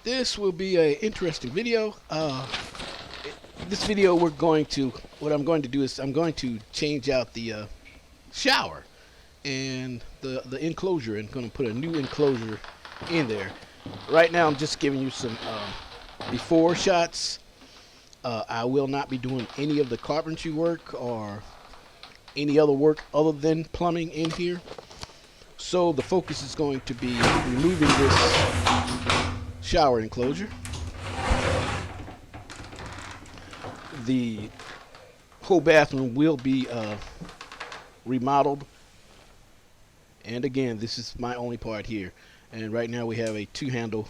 This will be a interesting video. This video what I'm going to do is I'm going to change out the shower and the enclosure and going to put a new enclosure in there. Right now I'm just giving you some before shots. I will not be doing any of the carpentry work or any other work other than plumbing in here. So the focus is going to be removing this shower enclosure. The whole bathroom will be remodeled. And again, this is my only part here. And right now we have a two-handle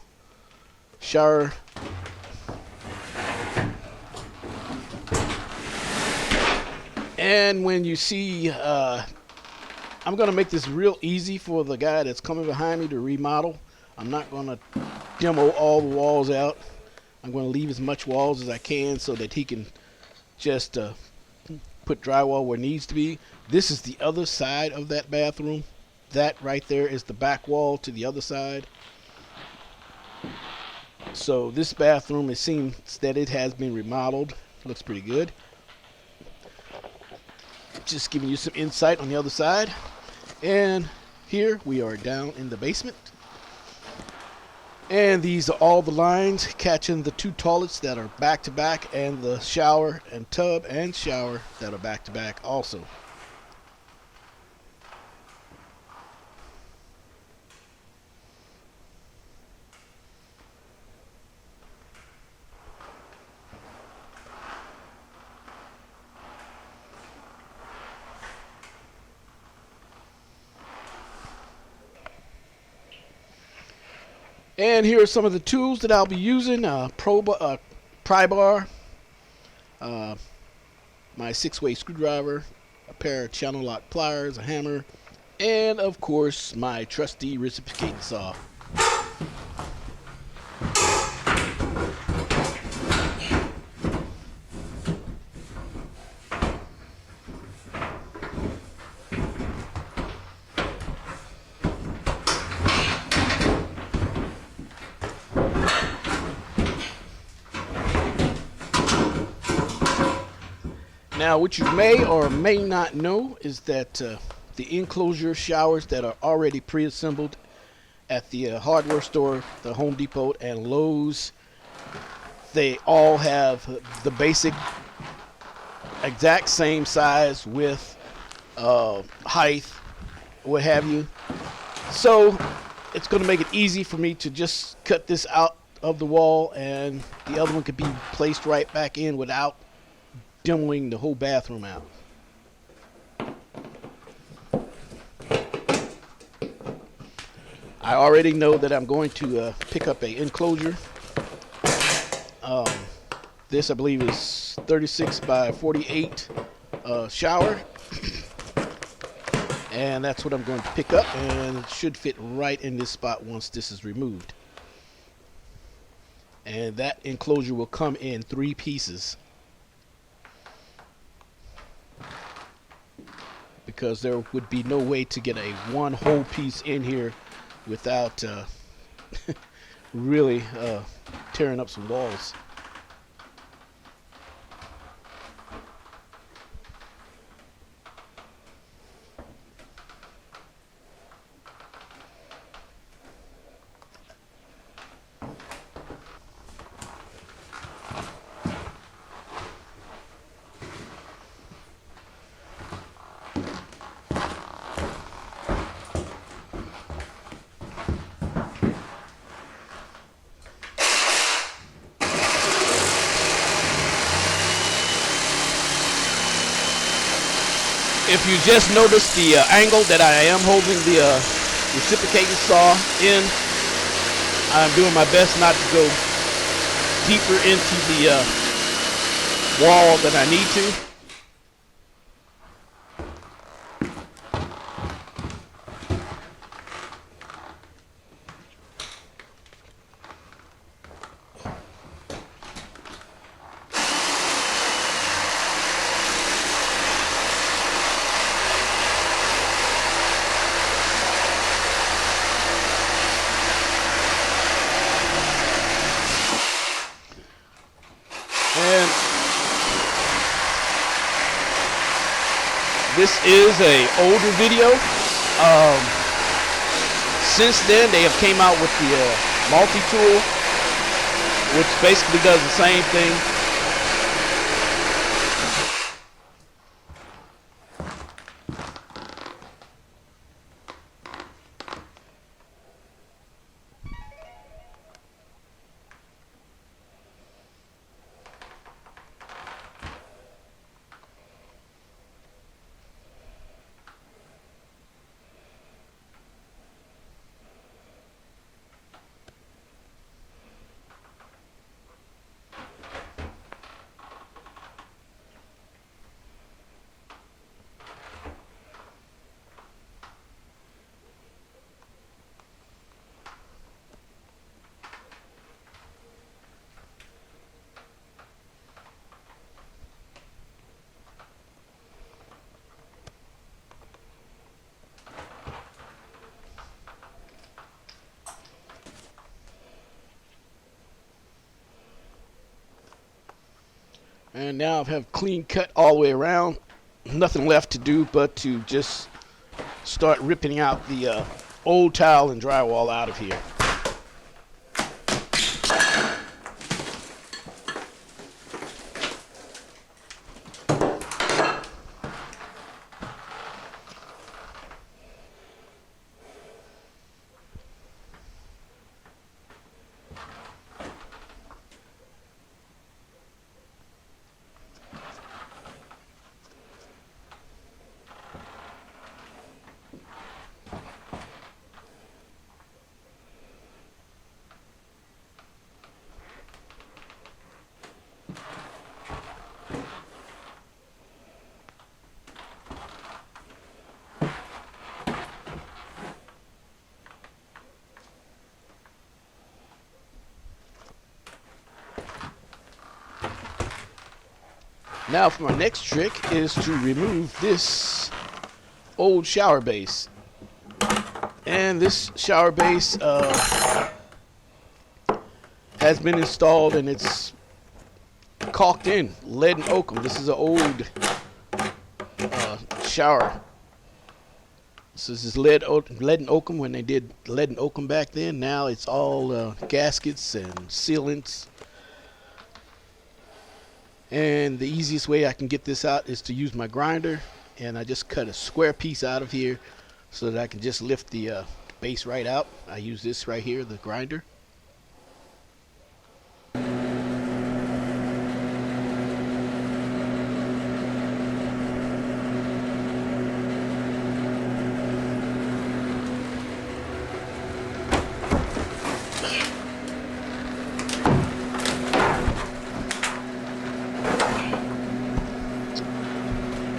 shower. And when you see, I'm going to make this real easy for the guy that's coming behind me to remodel. I'm not going to demo all the walls out. I'm going to leave as much walls as I can so that he can just put drywall where it needs to be. This is the other side of that bathroom. That right there is the back wall to the other side. So this bathroom, it seems that it has been remodeled. Looks pretty good. Just giving you some insight on the other side. And here we are down in the basement. And these are all the lines catching the two toilets that are back to back and the shower and tub and shower that are back to back also. And here are some of the tools that I'll be using. Pry bar, my 6-way screwdriver, a pair of channel lock pliers, a hammer, and of course my trusty reciprocating saw. Now, what you may or may not know is that the enclosure showers that are already pre-assembled at the hardware store, the Home Depot and Lowe's, they all have the basic exact same size, width, height, what have you. So it's going to make it easy for me to just cut this out of the wall, and the other one could be placed right back in without demoing the whole bathroom out. I already know that I'm going to pick up a enclosure. This I believe is 36 by 48 shower. And that's what I'm going to pick up, and it should fit right in this spot once this is removed. And that enclosure will come in 3 pieces. Because there would be no way to get a one whole piece in here without really tearing up some walls. If you just notice the angle that I am holding the reciprocating saw in, I'm doing my best not to go deeper into the wall than I need to. This is a older video. Since then, they have came out with the multi-tool, which basically does the same thing. And now I have clean cut all the way around. Nothing left to do but to just start ripping out the old tile and drywall out of here. Now for my next trick is to remove this old shower base. And this shower base has been installed and it's caulked in, lead and oakum. This is an old shower. This is lead and oakum when they did lead and oakum back then. Now it's all gaskets and sealants. And the easiest way I can get this out is to use my grinder, and I just cut a square piece out of here so that I can just lift the base right out. I use this right here, the grinder.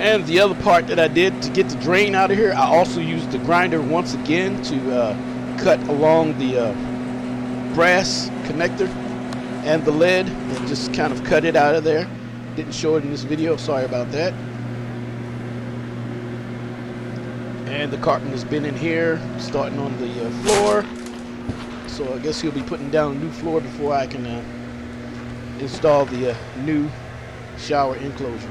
And the other part that I did to get the drain out of here, I also used the grinder once again to cut along the brass connector and the lead and just kind of cut it out of there. Didn't show it in this video, sorry about that. And the carpenter has been in here, starting on the floor. So I guess he'll be putting down a new floor before I can install the new shower enclosure.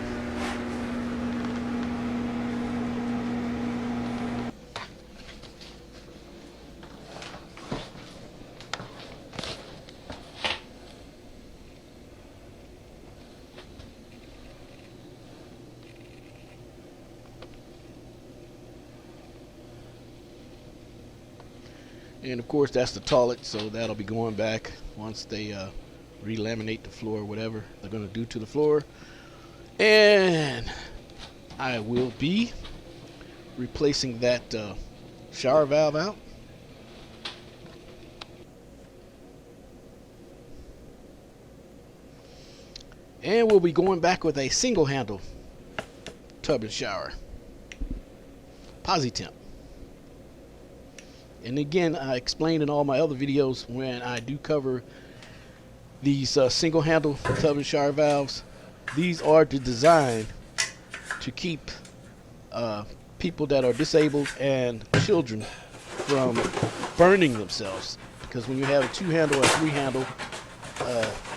And of course that's the toilet, so that'll be going back once they relaminate the floor or whatever they're going to do to the floor. And I will be replacing that shower valve out. And we'll be going back with a single handle tub and shower. PosiTemp. And again, I explained in all my other videos when I do cover these single handle tub and shower valves, these are designed to keep people that are disabled and children from burning themselves. Because when you have a 2-handle or 3-handle,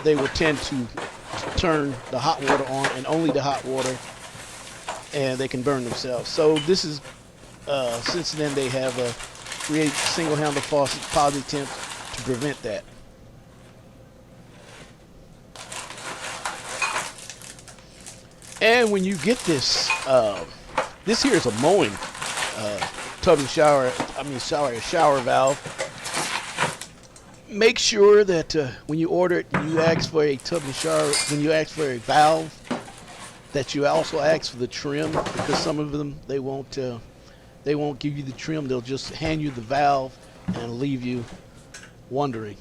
they will tend to turn the hot water on, and only the hot water, and they can burn themselves. So this is since then they have created single handle faucet positive temp to prevent that. And when you get this, this here is a mowing tub and shower. Shower valve. Make sure that when you order it, you ask for a tub and shower. When you ask for a valve, that you also ask for the trim, because some of them they won't give you the trim. They'll just hand you the valve and leave you wondering.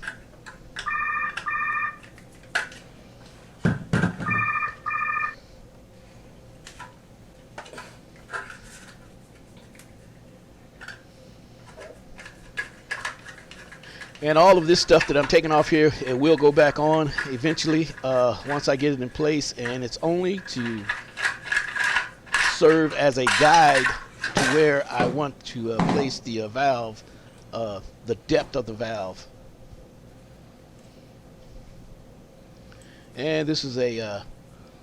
And all of this stuff that I'm taking off here, it will go back on eventually once I get it in place, and it's only to serve as a guide to where I want to place the valve, the depth of the valve. And this is a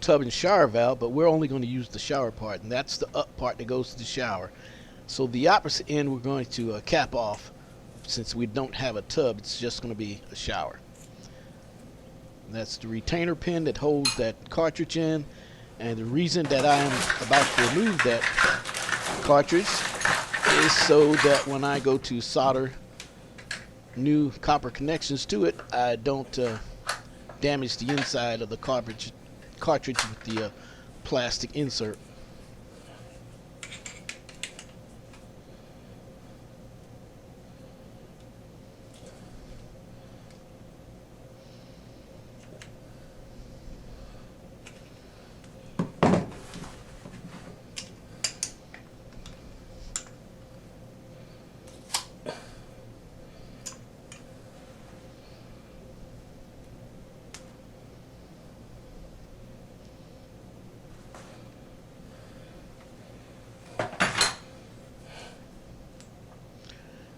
tub and shower valve, but we're only going to use the shower part, and that's the up part that goes to the shower. So the opposite end we're going to cap off. Since we don't have a tub, it's just going to be a shower. And that's the retainer pin that holds that cartridge in, and the reason that I am about to remove that cartridge is so that when I go to solder new copper connections to it, I don't damage the inside of the cartridge with the plastic insert.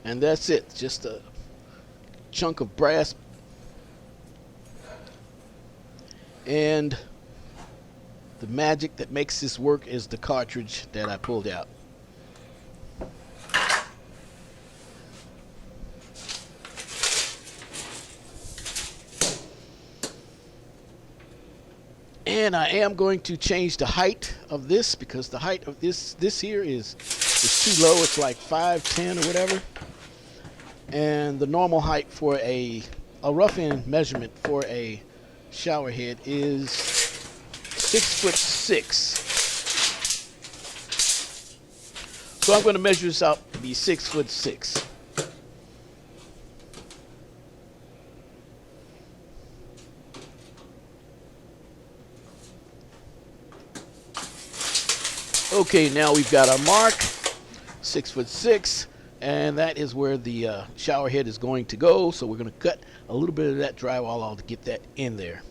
And that's it, just a chunk of brass. And the magic that makes this work is the cartridge that I pulled out. And I am going to change the height of this, because the height of this here is too low. It's like 5'10" or whatever. And the normal height for a rough end measurement for a shower head is 6'6". So I'm going to measure this out to be 6'6". Okay, now we've got our mark, 6'6". And that is where the shower head is going to go. So we're going to cut a little bit of that drywall off to get that in there.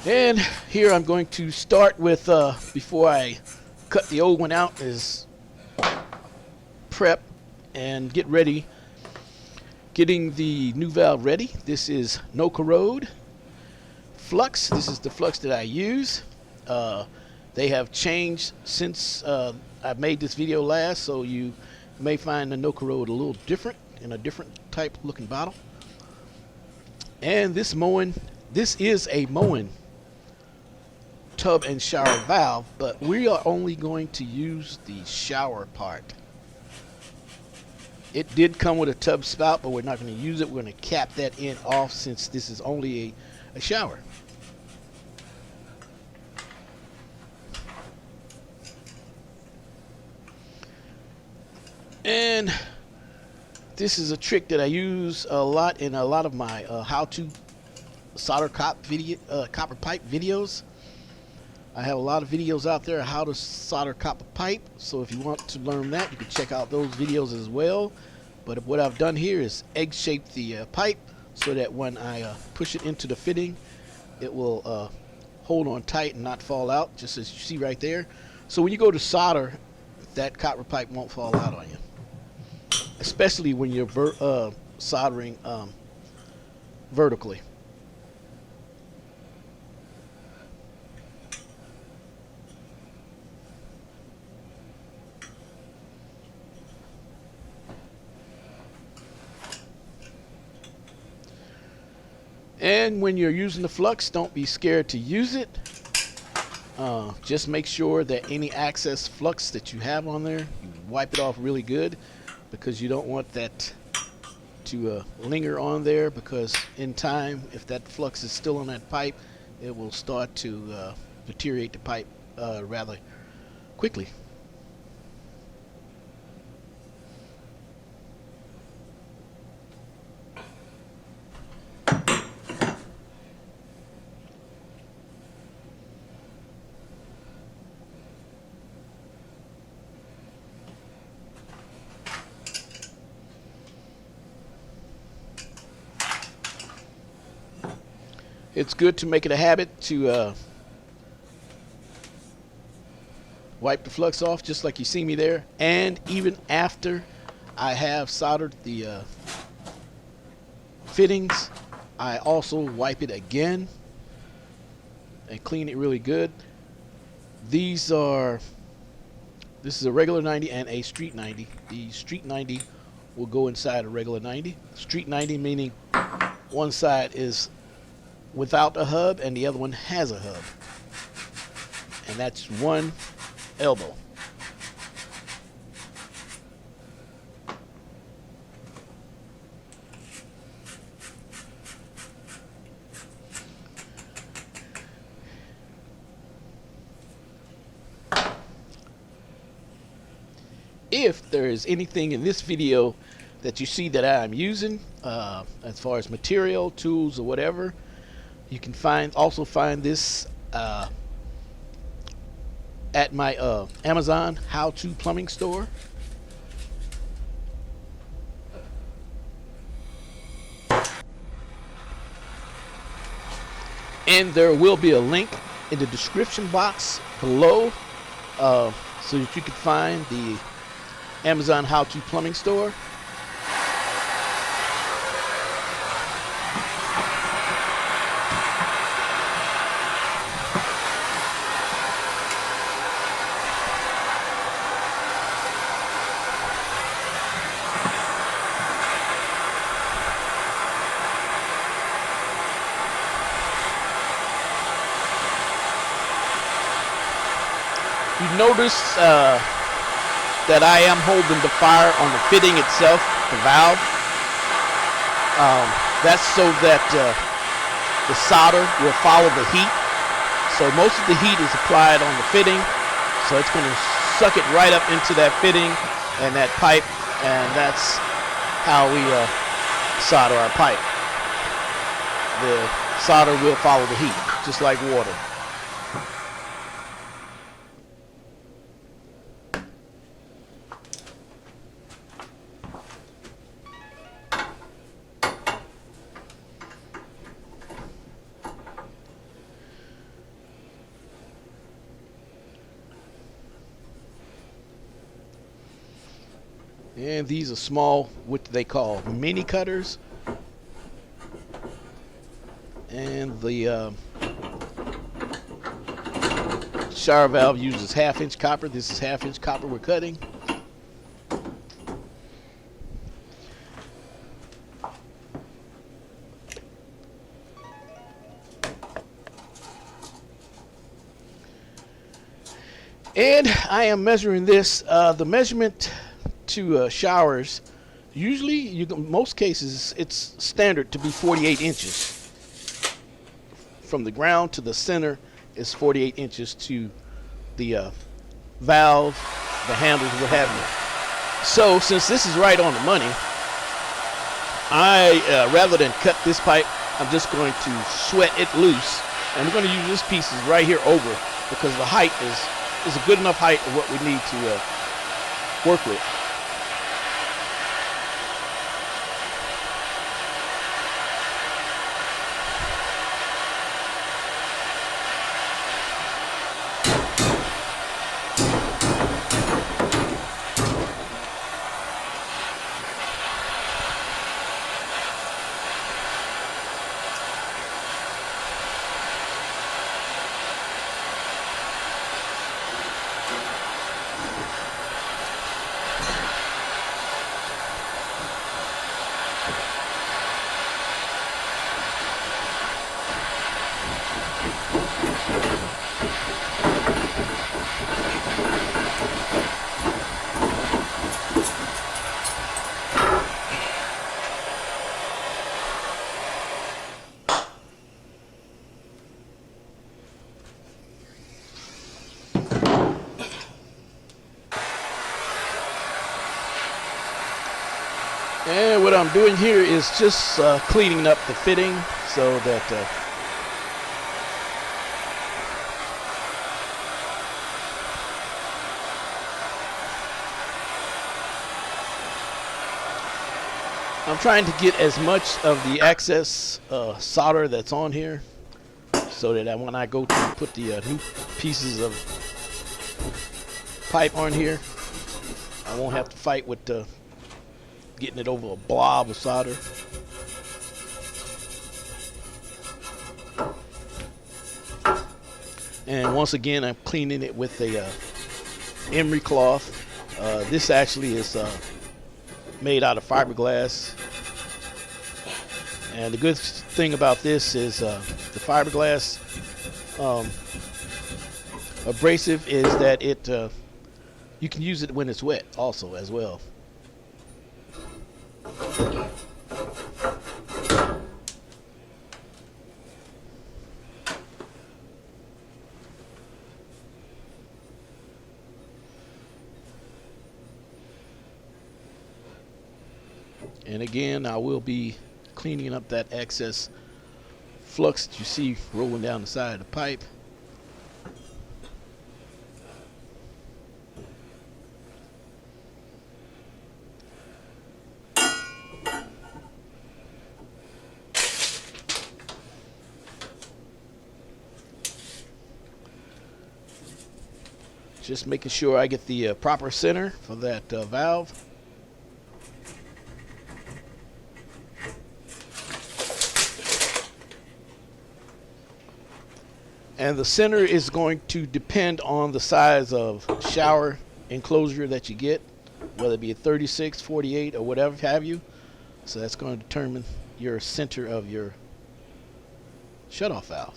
And here I'm going to start with, before I cut the old one out, is prep and get ready. Getting the new valve ready. This is No Corrode flux. This is the flux that I use. They have changed since I made this video last, so you may find the No Corrode a little different, in a different type looking bottle. And this is a mowing tub and shower valve, but we are only going to use the shower part. It did come with a tub spout, but we're not going to use it. We're going to cap that end off since this is only a shower. And this is a trick that I use a lot in a lot of my how-to solder copper pipe videos. I have a lot of videos out there how to solder copper pipe, so if you want to learn that, you can check out those videos as well. But what I've done here is egg shape the pipe so that when I push it into the fitting, it will hold on tight and not fall out, just as you see right there. So when you go to solder, that copper pipe won't fall out on you. especially when you're soldering vertically. And when you're using the flux, don't be scared to use it. Just make sure that any excess flux that you have on there, you wipe it off really good, because you don't want that to linger on there, because in time, if that flux is still on that pipe, it will start to deteriorate the pipe rather quickly. It's good to make it a habit to wipe the flux off, just like you see me there. And even after I have soldered the fittings, I also wipe it again and clean it really good. This is a regular 90 and a street 90. The street 90 will go inside a regular 90. Street 90 meaning one side is without a hub and the other one has a hub, and that's one elbow. If there is anything in this video that you see that I'm using as far as material, tools, or whatever, you can also find this at my Amazon how-to plumbing store. And there will be a link in the description box below so that you can find the Amazon how-to plumbing store. You notice that I am holding the fire on the fitting itself, the valve. That's so that the solder will follow the heat. So most of the heat is applied on the fitting, so it's going to suck it right up into that fitting and that pipe, and that's how we solder our pipe. The solder will follow the heat, just like water. And these are small, what they call mini cutters. And the shower valve uses 1/2-inch copper. This is 1/2-inch copper we're cutting. And I am measuring this. The measurement to showers, usually, most cases, it's standard to be 48 inches. From the ground to the center is 48 inches to the valve, the handles, what have you. So, since this is right on the money, rather than cut this pipe, I'm just going to sweat it loose. And we're going to use this piece right here over, because the height is a good enough height of what we need to work with. And what I'm doing here is just cleaning up the fitting so that I'm trying to get as much of the excess solder that's on here so that when I go to put the new pieces of pipe on here, I won't have to fight with getting it over a blob of solder. And once again, I'm cleaning it with a emery cloth. This actually is made out of fiberglass. And the good thing about this is the fiberglass abrasive is that it you can use it when it's wet also as well. And again, I will be cleaning up that excess flux that you see rolling down the side of the pipe. Just making sure I get the proper center for that valve. And the center is going to depend on the size of shower enclosure that you get, whether it be a 36, 48, or whatever have you. So that's going to determine your center of your shutoff valve.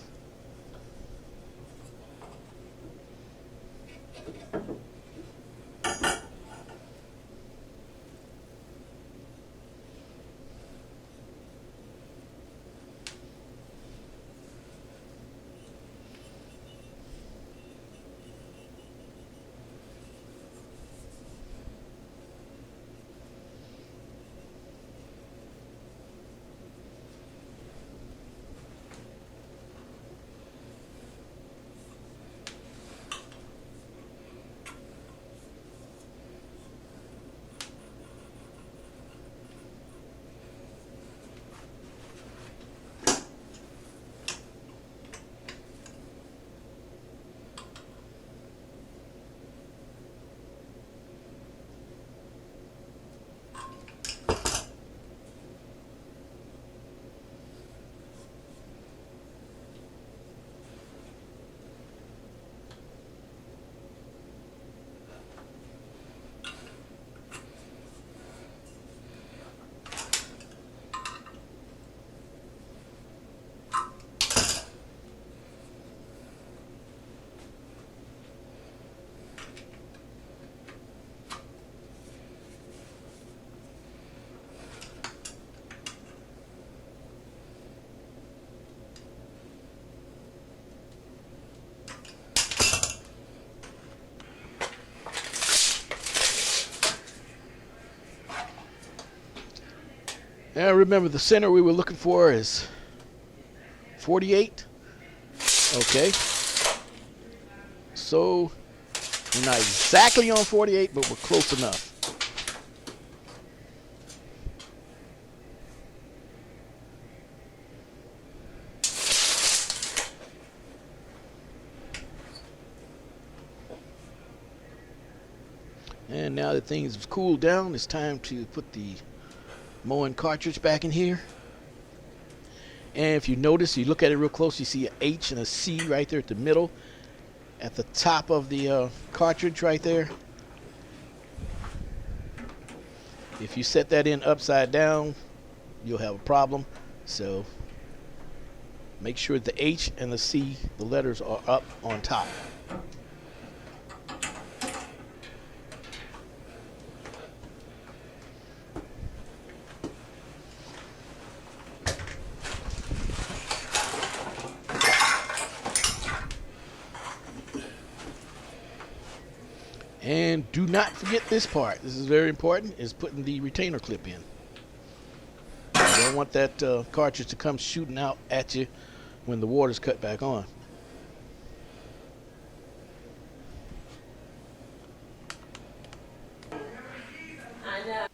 And remember, the center we were looking for is 48. Okay. So we're not exactly on 48, but we're close enough. And now that things have cooled down, it's time to put the Moen cartridge back in here. And if you notice, you look at it real close, you see an H and a C right there at the middle, at the top of the cartridge right there. If you set that in upside down, you'll have a problem. So Make sure the H and the C, the letters are up on top. And do not forget this part. This is very important, is putting the retainer clip in. You don't want that cartridge to come shooting out at you when the water's cut back on. I know.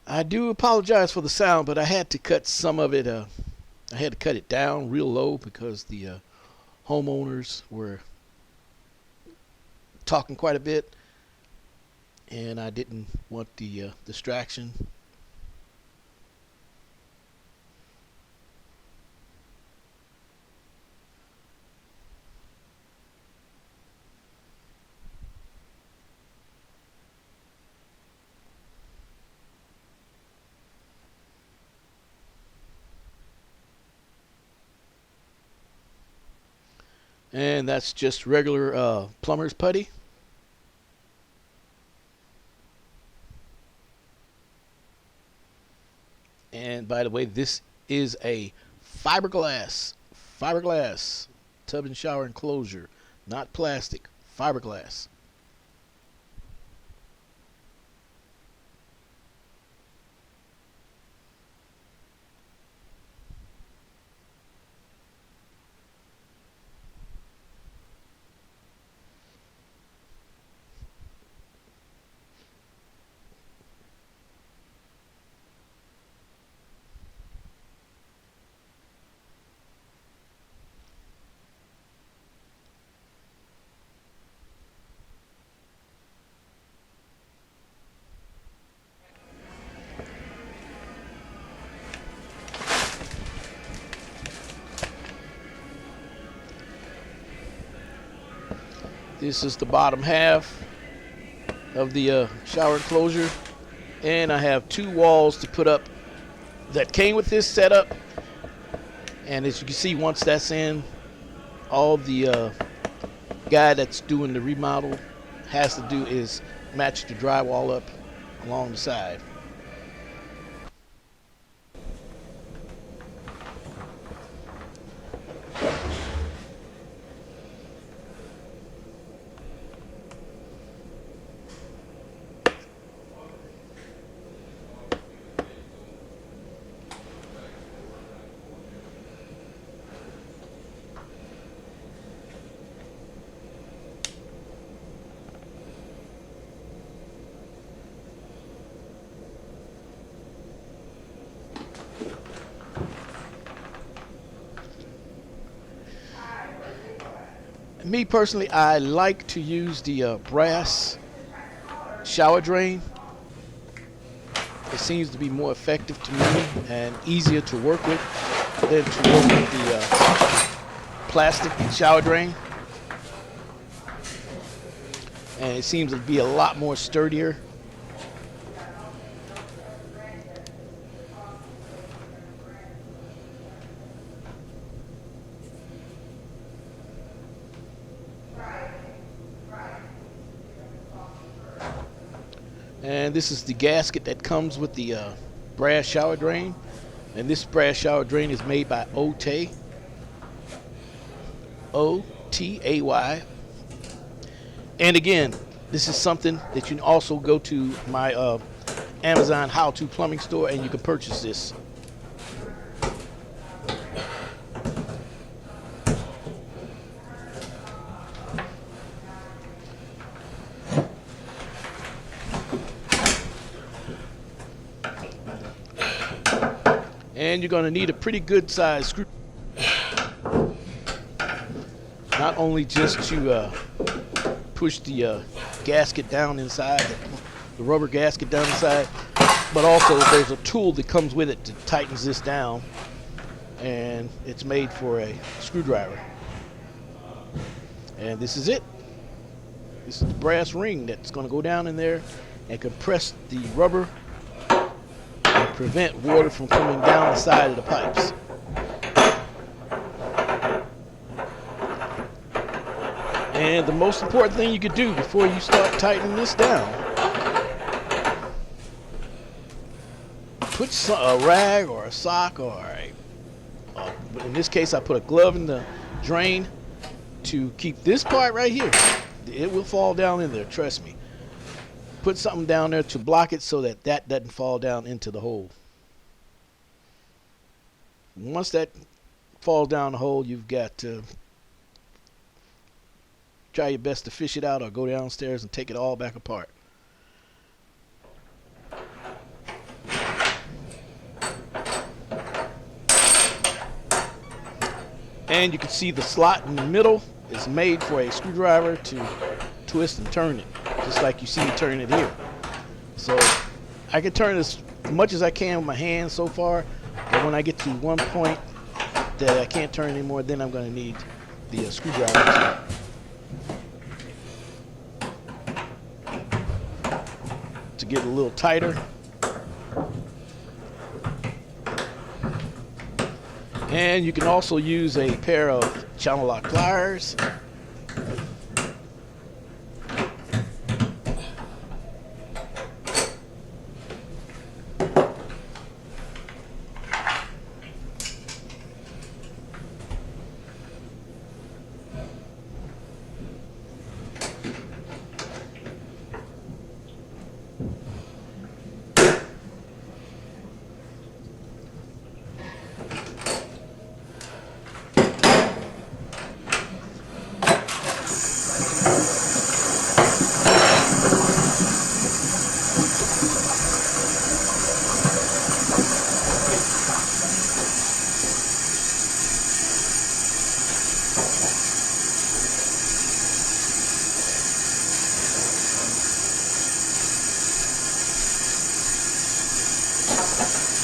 I do apologize for the sound, but I had to cut some of it. I had to cut it down real low because the homeowners were talking quite a bit, and I didn't want the distraction. And that's just regular plumber's putty. And by the way, this is a fiberglass tub and shower enclosure, not plastic, fiberglass. This is the bottom half of the shower enclosure, and I have 2 walls to put up that came with this setup. And as you can see, once that's in, all the guy that's doing the remodel has to do is match the drywall up along the side. Me personally, I like to use the brass shower drain. It seems to be more effective to me and easier to work with than to work with the plastic shower drain. And it seems to be a lot more sturdier. And this is the gasket that comes with the brass shower drain. And this brass shower drain is made by Otay. O-T-A-Y. And again, this is something that you can also go to my Amazon How To Plumbing store and you can purchase this. And you're going to need a pretty good size screw. Not only just to push the gasket down inside, the rubber gasket down inside, but also there's a tool that comes with it that tightens this down, and it's made for a screwdriver. And this is it. This is the brass ring that's going to go down in there and compress the rubber and prevent water from coming down the side of the pipes. And the most important thing you could do before you start tightening this down, put a rag or a sock or in this case I put a glove in the drain to keep this part right here. It will fall down in there, trust me. Put something down there to block it so that that doesn't fall down into the hole. Once that falls down the hole, you've got to try your best to fish it out or go downstairs and take it all back apart. And you can see the slot in the middle is made for a screwdriver to twist and turn it, just like you see me turning it here. So I can turn as much as I can with my hands so far, but when I get to one point that I can't turn anymore, then I'm going to need the screwdriver to get a little tighter. And you can also use a pair of channel lock pliers.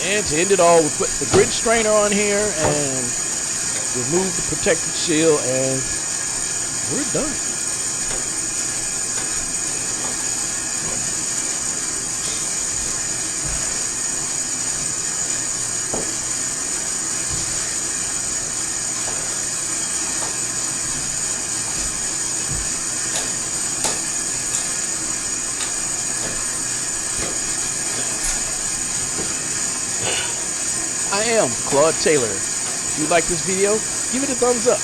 And to end it all, we put the grid strainer on here and remove the protective shield, and we're done. I am Claude Taylor. If you like this video, give it a thumbs up.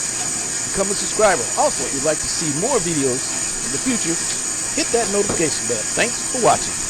Become a subscriber. Also, if you'd like to see more videos in the future, hit that notification bell. Thanks for watching.